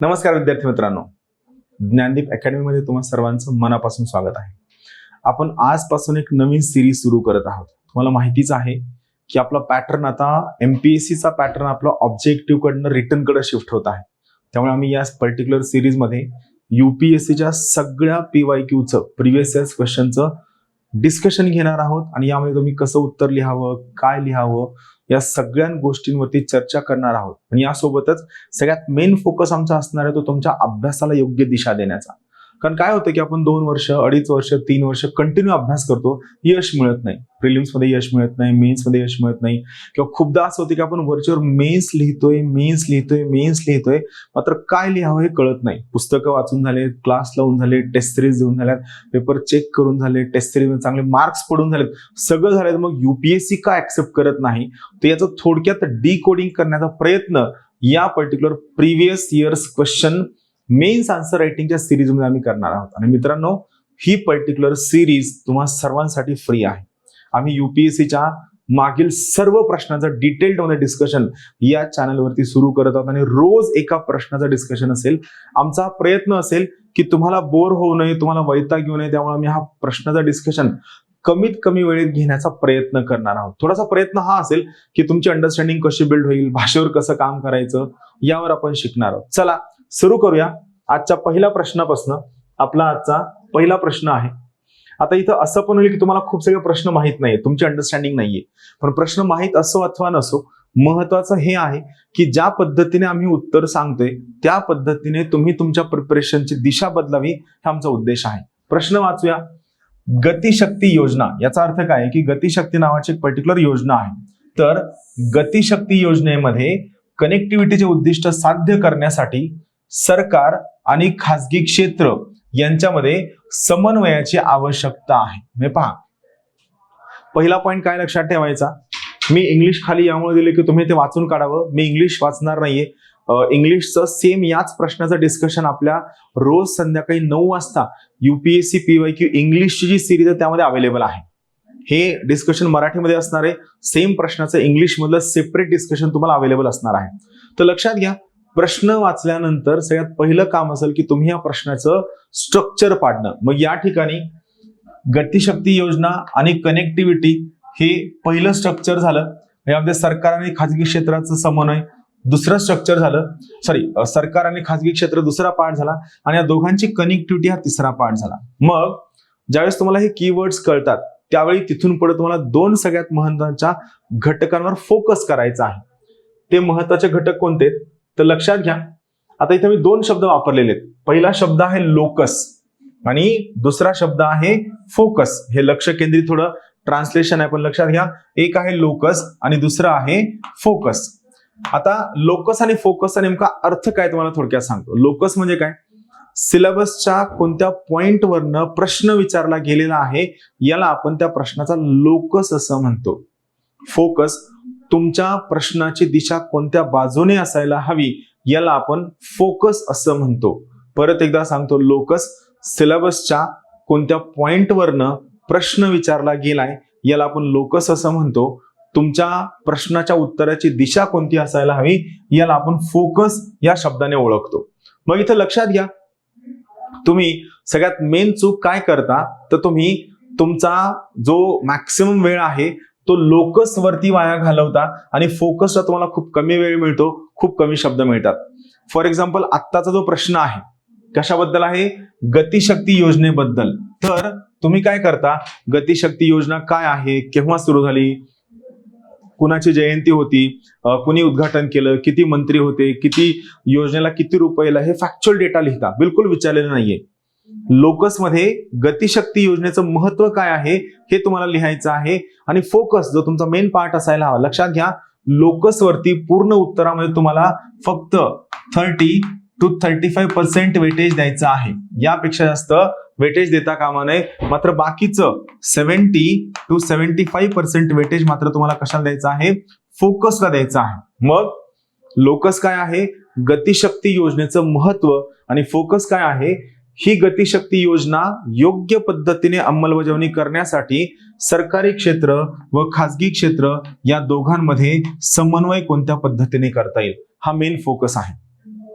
नमस्कार विद्यार्थी मित्रांनो, ज्ञानदीप अकॅडमीमध्ये तुम्हा सर्वांचं मनापासून स्वागत आहे. आपण आजपासून एक नवीन सिरीज सुरू करत आहोत. तुम्हाला माहितीच आहे की आपला पॅटर्न आता एमपीएससीचा पॅटर्न आपला ऑब्जेक्टिव्ह कडनं रिटर्न कडे शिफ्ट होत आहे. त्यामुळे आम्ही या पर्टिक्युलर सिरीजमध्ये यूपीएससीच्या सगळ्या पीवायक्यूचं प्रिव्हियस इयर्स क्वेश्चनचं डिस्कशन घेणार आहोत आणि यामध्ये तुम्ही कसं उत्तर लिहावं, काय लिहावं, या सगळ्या गोष्टींवरती चर्चा करणार आहोत. आणि यासोबतच सगळ्यात मेन फोकस आमचा असणार आहे तो तुमच्या अभ्यासाला योग्य दिशा देण्याचा. कारण काय होतं की आपण 2 वर्ष, 2.5 वर्ष, 3 वर्ष कंटिन्यू अभ्यास करतो, यश मिळत नाही. प्रिलिम्स मध्ये यश मिळत नाही, मेन्स मध्ये यश मिळत नाही, किंवा खूपदा असं होतं की आपण वरच्यावर मेन्स लिहितोय, मात्र काय लिहावं हे कळत नाही. पुस्तकं वाचून झाले, क्लास लावून झाले, टेस्ट सिरीज देऊन झाल्यात, पेपर चेक करून झाले, टेस्ट सिरीज मध्ये चांगले मार्क्स पडून झालेत, सगळं झालं. मग युपीएससी का ऍक्सेप्ट करत नाही, तर याचं थोडक्यात डिकोडिंग करण्याचा प्रयत्न या particular previous years question mains answer रायटिंगच्या सिरीजमध्ये आम्ही करणार आहोत. आणि मित्रांनो, ही पर्टिक्युलर सिरीज तुम्हा सर्वांसाठी फ्री आहे. आम्ही युपीएससीच्या मागील सर्व प्रश्नाचं डिटेल्ड मध्ये डिस्कशन या चॅनलवरती सुरू करत आहोत आणि रोज एका प्रश्नाचं डिस्कशन असेल. आमचा प्रयत्न असेल की तुम्हाला बोर होऊ नये, तुम्हाला वैताग येऊ नये, त्यामुळे आम्ही हा प्रश्नाचं डिस्कशन कमीत कमी वेळेत घेण्याचा प्रयत्न करणार आहोत. थोडासा प्रयत्न हा असेल की तुमची अंडरस्टँडिंग कशी बिल्ड होईल, भाषेवर कसं काम करायचं, यावर आपण शिकणार आहोत. चला सुरू करूया आजच्या पहिल्या प्रश्नापासून. आपला आजचा पहिला प्रश्न आहे. आता इथं असं पण होईल की तुम्हाला खूप सगळे प्रश्न माहित नाहीये, तुमची अंडरस्टँडिंग नाहीये, पण प्रश्न माहित असो अथवा नसो, महत्वाचं हे आहे की ज्या पद्धतीने आम्ही उत्तर सांगतोय त्या पद्धतीने तुम्ही तुमच्या प्रिपरेशनची दिशा बदलावी, हा आमचा उद्देश आहे. प्रश्न वाचूया. गतिशक्ती योजना, याचा अर्थ काय आहे की गतिशक्ती नावाची एक पर्टिक्युलर योजना आहे. तर गतिशक्ती योजनेमध्ये कनेक्टिव्हिटीचे उद्दिष्ट साध्य करण्यासाठी सरकार आणि खासगी क्षेत्र यांच्यामध्ये समन्वयाची आवश्यकता आहे. हे पहा, पहिला पॉइंट काय लक्षात ठेवायचा, मी इंग्लिश खाली यामुळे दिले की तुम्ही ते वाचून काढावं. मी इंग्लिश वाचणार नाहीये. इंग्लिशचं सेम याच प्रश्नाचं डिस्कशन आपल्या रोज संध्याकाळी 9 वाजता युपीएससी पीवायक्यू इंग्लिशची जी सिरीज आहे त्यामध्ये अवेलेबल आहे. हे डिस्कशन मराठीमध्ये असणार आहे. सेम प्रश्नाचं इंग्लिश मधलं सेपरेट डिस्कशन तुम्हाला अवेलेबल असणार आहे. तर लक्षात घ्या, प्रश्न वाचल्यानंतर सगळ्यात पहिलं काम असेल की तुम्ही या प्रश्नाचं स्ट्रक्चर पाडणं. मग या ठिकाणी गतिशक्ती योजना आणि कनेक्टिव्हिटी हे पहिलं स्ट्रक्चर झालं. यामध्ये सरकार आणि खाजगी क्षेत्राचं समन्वय दुसरं स्ट्रक्चर झालं. सरकार आणि खाजगी क्षेत्र दुसरा पार्ट झाला आणि या दोघांची कनेक्टिव्हिटी हा तिसरा पार्ट झाला. मग ज्यावेळेस तुम्हाला हे कीवर्ड्स कळतात त्यावेळी तिथून पुढे तुम्हाला 2 सगळ्यात महत्वाच्या घटकांवर फोकस करायचा आहे. ते महत्वाचे घटक कोणते तर लक्षात घ्या. आता इथे मी 2 शब्द वापरलेले आहेत. पहिला शब्द आहे लोकस आणि दुसरा शब्द आहे फोकस. हे लक्ष केंद्रित थोडं ट्रान्सलेशन आहे, पण लक्षात घ्या, एक आहे लोकस आणि दुसरा आहे फोकस. आता लोकस आणि फोकसचा नेमका अर्थ काय तुम्हाला थोडक्यात सांगतो. लोकस म्हणजे काय, सिलेबसच्या कोणत्या पॉइंटवरनं प्रश्न विचारला गेलेला आहे याला आपण त्या प्रश्नाचा लोकस असं म्हणतो. फोकस, तुमच्या प्रश्नाची दिशा कोणत्या बाजूने असायला हवी याला आपण फोकस असं म्हणतो. परत एकदा सांगतो, लोकस, सिलेबसच्या कोणत्या पॉइंटवरनं प्रश्न विचारला गेलाय याला आपण लोकस असं म्हणतो. तुमच्या प्रश्नाच्या उत्तराची दिशा कोणती असायला हवी याला आपण फोकस या शब्दाने ओळखतो. मग इथं लक्षात घ्या, तुम्ही सगळ्यात मेन चूक काय करता तर तुम्ही तुमचा जो मॅक्सिमम वेळ आहे तो लोकस वरती वाया घालवता आणि फोकसला तुम्हाला खूप कमी वेळ मिळतो, खूप कमी शब्द मिळतात. फॉर एक्झाम्पल, आत्ताचा जो प्रश्न आहे कशाबद्दल आहे, गतिशक्ती योजनेबद्दल. तर तुम्ही काय करता, गतिशक्ती योजना काय आहे, केव्हा सुरू झाली, कुणाची जयंती होती, कुणी उद्घाटन केलं, किती मंत्री होते, किती योजनेला किती रुपयाला, हे फॅक्च्युअल डेटा लिहिता, बिलकुल विचारलेलं नाहीये. लोकस मध्ये गतिशक्ती योजनेचं महत्व काय आहे हे तुम्हाला लिहायचं आहे आणि फोकस जो तुमचा मेन पार्ट असायला हवा. लक्षात घ्या, लोकस वरती पूर्ण उत्तरामध्ये तुम्हाला फक्त 30 to 35% वेटेज द्यायचं आहे. यापेक्षा जास्त वेटेज देता कामा नये. मात्र बाकीचं 70 to 75% वेटेज मात्र तुम्हाला कशाला द्यायचं आहे, फोकसला द्यायचं आहे. मग लोकस काय आहे, गतिशक्ती योजनेचं महत्व, आणि फोकस काय आहे, ही गतिशक्ती योजना योग्य पद्धतीने अंमलबजावणी करण्यासाठी सरकारी क्षेत्र व खासगी क्षेत्र या दोघांमध्ये समन्वय कोणत्या पद्धतीने करता येईल, हा मेन फोकस आहे.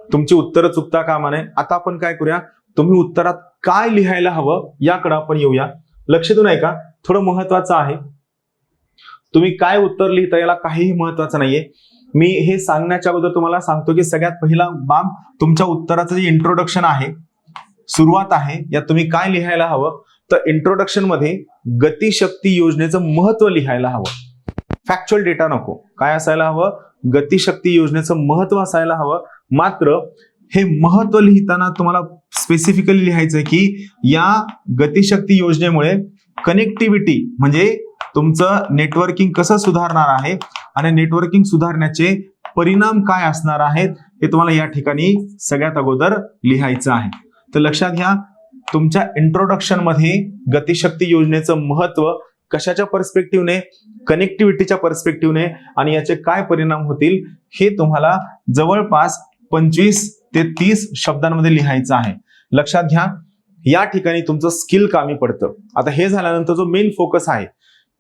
तुमची उत्तरं चुकता कामा नये. आता आपण काय करूया, तुम्ही उत्तरात काय लिहायला हवं याकडे आपण येऊया. लक्ष देऊ नये का, थोडं महत्वाचं आहे. तुम्ही काय उत्तर लिहिता याला काहीही महत्वाचं नाहीये. मी हे सांगण्याच्या अगोदर तुम्हाला सांगतो की सगळ्यात पहिला बाब तुमच्या उत्तराचं जे इंट्रोडक्शन आहे, सुरुवात आहे, यात तुम्ही काय लिहायला हवं. तर इंट्रोडक्शन मध्ये गतिशक्ती योजनेचं महत्व लिहायला हवं. फॅक्च्युअल डेटा नको. काय असायला हवं, गतिशक्ती योजनेचं महत्व असायला हवं. मात्र हे महत्व लिहिताना तुम्हाला स्पेसिफिकली लिहायचंय की या गतिशक्ती योजनेमुळे कनेक्टिव्हिटी म्हणजे तुमचं नेटवर्किंग कसं सुधारणार आहे आणि नेटवर्किंग सुधारण्याचे परिणाम काय असणार आहेत हे तुम्हाला या ठिकाणी सगळ्यात अगोदर लिहायचं आहे. तर लक्षात घ्या, तुमच्या इंट्रोडक्शन मध्ये गतिशक्ती योजनेचं महत्व कशाच्या पर्स्पेक्टिव्हने, कनेक्टिव्हिटीच्या पर्स्पेक्टिव्हने आणि याचे काय परिणाम होतील हे तुम्हाला जवळपास 25 ते 30 शब्दांमध्ये लिहायचं आहे. लक्षात घ्या, या ठिकाणी तुमचं स्किल कामी पडतं. आता हे झाल्यानंतर जो मेन फोकस आहे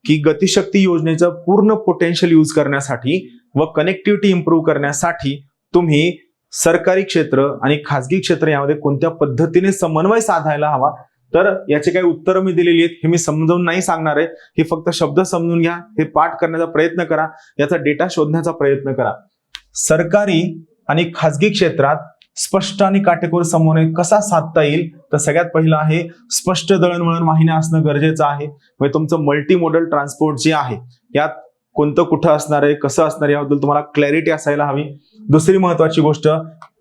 की गतिशक्ती योजनेचं पूर्ण पोटेन्शियल यूज करण्यासाठी व कनेक्टिव्हिटी इम्प्रूव्ह करण्यासाठी तुम्ही सरकारी क्षेत्र आणि खासगी क्षेत्र यामध्ये कोणत्या पद्धतीने समन्वय साधायला हवा. तर याचे काही उत्तरं मी दिलेली आहेत, हे मी समजावून नाही सांगणार आहे. हे फक्त शब्द समजून घ्या, हे पाठ करण्याचा प्रयत्न करा, याचा डेटा शोधण्याचा प्रयत्न करा. सरकारी आणि खासगी क्षेत्रात स्पष्ट आणि काटेकोर समन्वय कसा साधता येईल, तर सगळ्यात पहिलं आहे स्पष्ट दळणवळण वाहिन्या असणं गरजेचं आहे. म्हणजे तुमचं मल्टी मोडल ट्रान्सपोर्ट जे आहे यात कोणतं कुठं असणार आहे, कसं असणार आहे याबद्दल तुम्हाला क्लॅरिटी असायला हवी. दुसरी महत्वाची गोष्ट,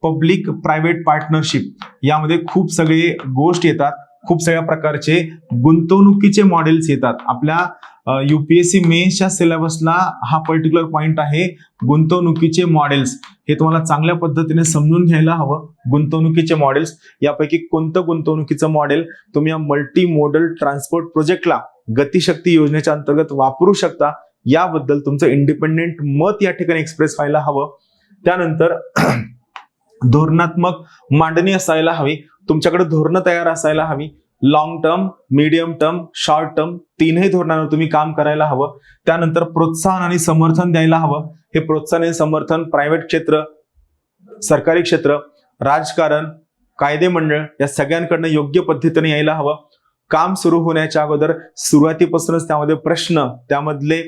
पब्लिक प्रायव्हेट पार्टनरशिप यामध्ये खूप सगळे गोष्ट येतात, खूप सगळ्या प्रकारचे गुंतवणुकीचे मॉडेल्स येतात. आपल्या UPSC मेन्सच्या सिलेबसला हा पर्टिक्युलर पॉइंट आहे, गुंतवणुकीचे मॉडेल्स. हे तुम्हाला चांगल्या पद्धतीने समजून घ्यायला हवं. गुंतवणुकीचे मॉडेल्स यापैकी कोणतं गुंतवणुकीचं मॉडेल तुम्ही या मल्टी मोडल ट्रान्सपोर्ट प्रोजेक्टला गतिशक्ती योजनेच्या अंतर्गत वापरू शकता याबद्दल तुमचं इंडिपेंडेंट मत या ठिकाणी एक्सप्रेस व्हायला हवं. त्यानंतर धोरणात्मक मांडणी असायला हवी. तुमच्याकडे धोरणं तयार असायला हवी. Long term, medium term, short term तीनही धोरणांवर तुम्ही काम करायला हवं. त्यानंतर प्रोत्साहन आणि समर्थन द्यायला हवं. हे प्रोत्साहन आणि समर्थन प्रायव्हेट क्षेत्र, सरकारी क्षेत्र, राजकारण, कायदे मंडळ या सगळ्यांकडनं योग्य पद्धतीने यायला हवं. काम सुरू होण्याच्या अगोदर सुरुवातीपासूनच त्यामध्ये प्रश्न, त्यामधले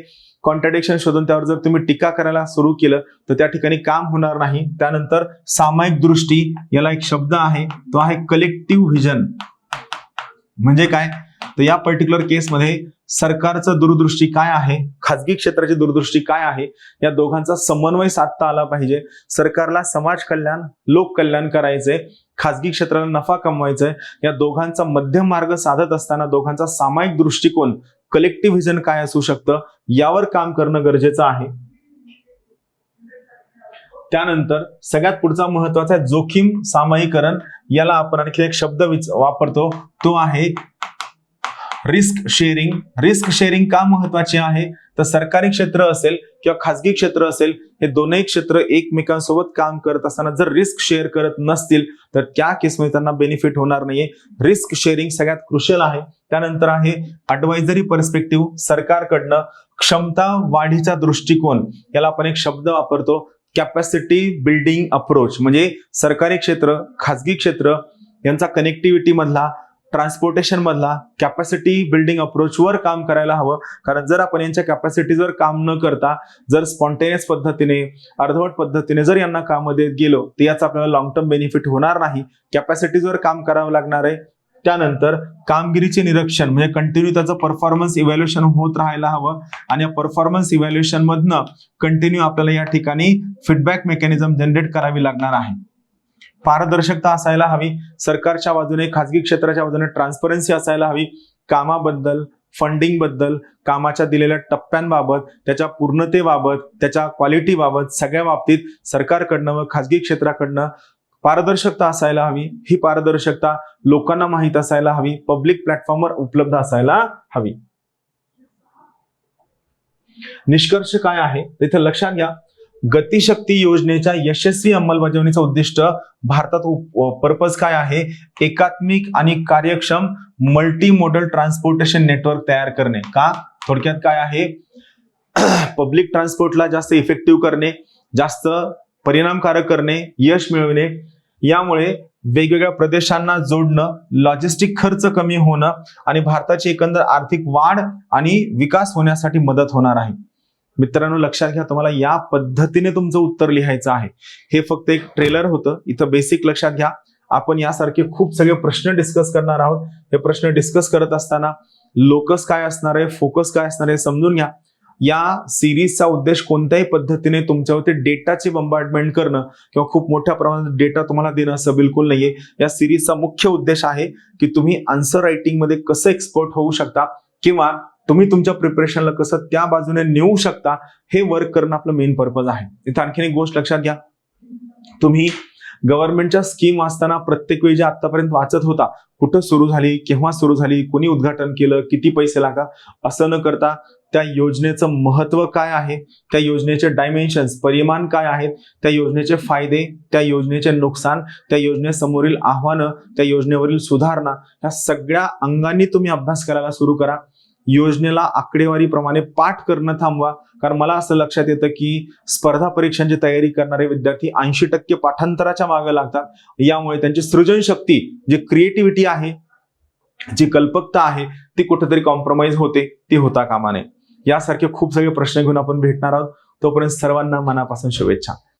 कॉन्ट्राडिक्शन शोधून त्यावर जर तुम्ही टीका करायला सुरू केलं तर त्या ठिकाणी काम होणार नाही. त्यानंतर सामायिक दृष्टी, याला एक शब्द आहे, तो आहे कलेक्टिव्ह व्हिजन. म्हणजे काय, तर या पर्टिक्युलर केसमध्ये सरकारचं दूरदृष्टी काय आहे, खासगी क्षेत्राची दूरदृष्टी काय आहे, या दोघांचा समन्वय साधता आला पाहिजे. सरकारला समाज कल्याण, लोक कल्याण करायचंय, खासगी क्षेत्राला नफा कमवायचाय. या दोघांचा मध्यम मार्ग साधत असताना दोघांचा सामायिक दृष्टिकोन, कलेक्टिव्ह व्हिजन काय असू शकतं यावर काम करणं गरजेचं आहे. त्यानंतर सगळ्यात पुढचा महत्वाचा आहे जोखीम सामायिकरण. याला आपण आणखी एक शब्द वापरतो, तो आहे रिस्क शेअरिंग. रिस्क शेअरिंग का महत्वाची आहे, तर सरकारी क्षेत्र असेल किंवा खासगी क्षेत्र असेल, हे दोनही क्षेत्र एकमेकांसोबत काम करत असताना जर रिस्क शेअर करत नसतील तर त्या केसमध्ये त्यांना बेनिफिट होणार नाहीये. रिस्क शेअरिंग सगळ्यात क्रुशियल आहे. त्यानंतर आहे ॲडवायझरी पर्स्पेक्टिव्ह, सरकारकडनं क्षमता वाढीचा दृष्टिकोन. याला आपण एक शब्द वापरतो, कॅपॅसिटी बिल्डिंग अप्रोच. म्हणजे सरकारी क्षेत्र, खासगी क्षेत्र यांचा कनेक्टिव्हिटी मधला, ट्रान्सपोर्टेशन मधला कॅपॅसिटी बिल्डिंग अप्रोचवर काम करायला हवं. कारण जर आपण यांच्या कॅपॅसिटीजवर काम न करता जर स्पॉन्टेनियस पद्धतीने, अर्धवट पद्धतीने जर यांना काम देत गेलो तर याचा आपल्याला लॉंग टर्म बेनिफिट होणार नाही. कॅपॅसिटीजवर काम करावं लागणार आहे. त्यानंतर कामगिरीचे निरीक्षण, म्हणजे कंटिन्यू त्याचं परफॉर्मन्स इव्हॅल्युएशन होत राहायला हवं आणि या परफॉर्मन्स इव्हॅल्युएशन मधनं कंटिन्यू आपल्याला या ठिकाणी फीडबॅक मेकॅनिझम जनरेट करावी लागणार आहे. पारदर्शकता असायला हवी. सरकारच्या बाजूने, खासगी क्षेत्राच्या बाजूने ट्रान्सपरन्सी असायला हवी. कामाबद्दल, फंडिंग बद्दल, कामाच्या दिलेल्या टप्प्यांबाबत, त्याच्या पूर्णतेबाबत, त्याच्या क्वालिटीबाबत सगळ्या बाबतीत सरकारकडनं व खासगी क्षेत्राकडनं पारदर्शकता असायला हवी. ही पारदर्शकता लोकांना माहीत असायला हवी, पब्लिक प्लॅटफॉर्मवर उपलब्ध असायला हवी. निष्कर्ष काय आहे तिथे लक्षात घ्या. गतिशक्ती योजनेच्या यशस्वी अंमलबजावणीचं उद्दिष्ट भारतात पर्पज काय आहे, एकात्मिक आणि कार्यक्षम मल्टी मोडल ट्रान्सपोर्टेशन नेटवर्क तयार करणे. का, थोडक्यात काय आहे, पब्लिक ट्रान्सपोर्टला जास्त इफेक्टिव्ह करणे, जास्त परिणामकारक करणे, यश मिळवणे, यामुळे वेगवेगळ्या प्रदेशांना जोडणं, लॉजिस्टिक खर्च कमी होणं आणि भारताची एकंदर आर्थिक वाढ आणि विकास होण्यासाठी मदत होणार आहे. मित्रांनो, लक्षात घ्या, तुम्हाला या पद्धतीने तुमचं उत्तर लिहायचं आहे. हे फक्त एक ट्रेलर होतं. इथं बेसिक लक्षात घ्या. आपण यासारखे खूप सगळे प्रश्न डिस्कस करणार आहोत. हे प्रश्न डिस्कस करत असताना लोकस काय असणार आहे, फोकस काय असणार आहे समजून घ्या. या सिरीजचा उद्देश कोणत्याही पद्धतीने तुमच्यावरती डेटाची बंबार्डमेंट करणं किंवा खूप मोठ्या प्रमाणात डेटा तुम्हाला देणं असं बिलकुल नाहीये. या सिरीजचा मुख्य उद्देश आहे की तुम्ही आन्सर रायटिंग मध्ये कसं एक्सपर्ट होऊ शकता किंवा तुम्ही तुमच्या प्रिपरेशनला कसं त्या बाजूने नेऊ शकता, हे वर्क करणं आपलं मेन पर्पज आहे. इथं आणखीन एक गोष्ट लक्षात घ्या. तुम्ही गव्हर्नमेंटच्या स्कीम वाचताना प्रत्येक वेळी जे आतापर्यंत वाचत होता, कुठं सुरू झाली, केव्हा सुरू झाली, कोणी उद्घाटन केलं, किती पैसे लागतात, असं न करता त्या योजनेचं महत्व काय आहे, त्या योजनेचे डायमेन्शन्स, परिमाण काय आहेत, त्या योजनेचे फायदे, त्या योजनेचे नुकसान, त्या योजनेसमोरील आव्हानं, त्या योजनेवरील सुधारणा, या सगळ्या अंगांनी तुम्ही अभ्यास करायला सुरू करा. योजनेला आकडेवारीप्रमाणे पाठ करणं थांबवा. कारण मला असं लक्षात येतं की स्पर्धा परीक्षांची तयारी करणारे विद्यार्थी 80% पाठांतराच्या मागे लागतात. यामुळे त्यांची सृजनशक्ती, जी क्रिएटिव्हिटी आहे, जी कल्पकता आहे, ती कुठेतरी कॉम्प्रोमाइज होते, ती होता कामा नये. यासारखे खूप सगळे प्रश्न घेऊन आपण भेटणार आहोत. तोपर्यंत सर्वांना मनापासून शुभेच्छा.